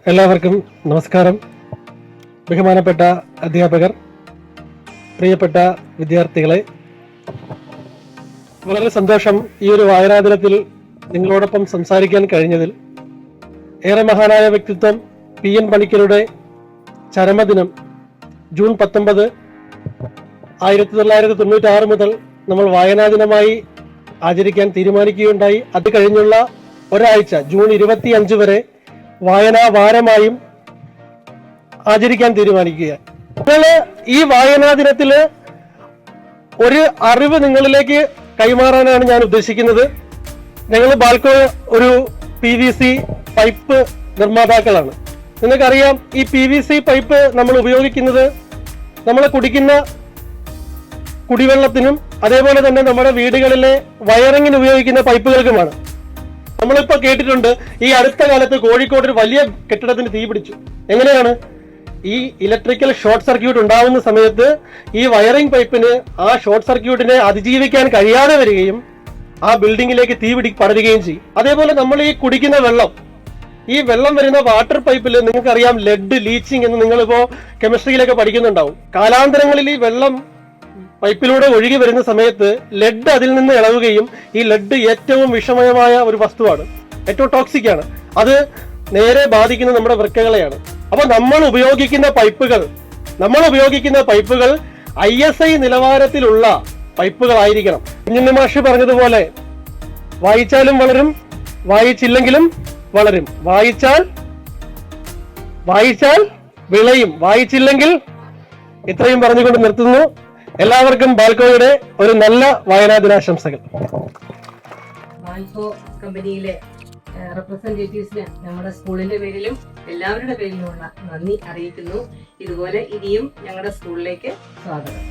എല്ലാവർക്കും നമസ്കാരം. ബഹുമാനപ്പെട്ട അധ്യാപകർ, പ്രിയപ്പെട്ട വിദ്യാർത്ഥികളെ, വളരെ സന്തോഷം ഈ ഒരു വായനാ ദിനത്തിൽ നിങ്ങളോടൊപ്പം സംസാരിക്കാൻ കഴിഞ്ഞതിൽ. ഏറെ മഹാനായ വ്യക്തിത്വം PN പണിക്കരുടെ ചരമദിനം ജൂൺ 19, 1996 മുതൽ നമ്മൾ വായനാ ദിനമായി ആചരിക്കാൻ തീരുമാനിക്കുകയുണ്ടായി. അത് കഴിഞ്ഞുള്ള ഒരാഴ്ച ജൂൺ 25 വരെ വായനാ വാരമായും ആചരിക്കാൻ തീരുമാനിക്കുക. നിങ്ങൾ ഈ വായനാ ദിനത്തില് ഒരു അറിവ് നിങ്ങളിലേക്ക് കൈമാറാനാണ് ഞാൻ ഉദ്ദേശിക്കുന്നത്. ഞങ്ങൾ ബാൽക്കോ ഒരു PVC പൈപ്പ് നിർമ്മാതാക്കളാണ്. നിങ്ങൾക്കറിയാം, ഈ PVC പൈപ്പ് നമ്മൾ ഉപയോഗിക്കുന്നത് നമ്മൾ കുടിക്കുന്ന കുടിവെള്ളത്തിനും അതേപോലെ തന്നെ നമ്മുടെ വീടുകളിലെ വയറിങ്ങിന് ഉപയോഗിക്കുന്ന പൈപ്പുകൾക്കുമാണ്. നമ്മളിപ്പോ കേട്ടിട്ടുണ്ട്, ഈ അടുത്ത കാലത്ത് കോഴിക്കോട് ഒരു വലിയ കെട്ടിടത്തിന് തീ പിടിച്ചു. എങ്ങനെയാണ്? ഈ ഇലക്ട്രിക്കൽ ഷോർട്ട് സർക്യൂട്ട് ഉണ്ടാവുന്ന സമയത്ത് ഈ വയറിംഗ് പൈപ്പിന് ആ ഷോർട്ട് സർക്യൂട്ടിനെ അതിജീവിക്കാൻ കഴിയാതെ വരികയും ആ ബിൽഡിങ്ങിലേക്ക് തീ പടരുകയും ചെയ്യും. അതേപോലെ നമ്മൾ ഈ കുടിക്കുന്ന വെള്ളം, ഈ വെള്ളം വരുന്ന വാട്ടർ പൈപ്പിൽ നിങ്ങൾക്കറിയാം ലെഡ് ലീച്ചിങ് എന്ന് നിങ്ങളിപ്പോ കെമിസ്ട്രിയിലൊക്കെ പഠിക്കുന്നുണ്ടാവും. കാലാന്തരങ്ങളിൽ ഈ വെള്ളം പൈപ്പിലൂടെ ഒഴുകി വരുന്ന സമയത്ത് ലെഡ് അതിൽ നിന്ന് ഇളവുകയും, ഈ ലെഡ് ഏറ്റവും വിഷമയമായ ഒരു വസ്തുവാണ്, ഏറ്റവും ടോക്സിക് ആണ്. അത് നേരെ ബാധിക്കുന്നത് നമ്മുടെ വൃക്കകളെയാണ്. അപ്പൊ നമ്മൾ ഉപയോഗിക്കുന്ന പൈപ്പുകൾ ISI നിലവാരത്തിലുള്ള പൈപ്പുകളായിരിക്കണം. കുഞ്ഞുണ്ണി മാഷ് പറഞ്ഞതുപോലെ വായിച്ചാലും വളരും, വായിച്ചില്ലെങ്കിലും വളരും. വായിച്ചാൽ വിളയും, വായിച്ചില്ലെങ്കിൽ. ഇത്രയും പറഞ്ഞുകൊണ്ട് നിർത്തുന്നു. എല്ലാവർക്കും ബാൽക്കോയുടെ ഒരു നല്ല വായനാ ദിനാശംസകൾ. ബാൽക്കോ കമ്പനിയിലെ റെപ്രസെന്റേറ്റീവ്സിന് ഞങ്ങളുടെ സ്കൂളിന്റെ പേരിലും എല്ലാവരുടെ പേരിലുമുള്ള നന്ദി അറിയിക്കുന്നു. ഇതുപോലെ ഇനിയും ഞങ്ങളുടെ സ്കൂളിലേക്ക് സ്വാഗതം.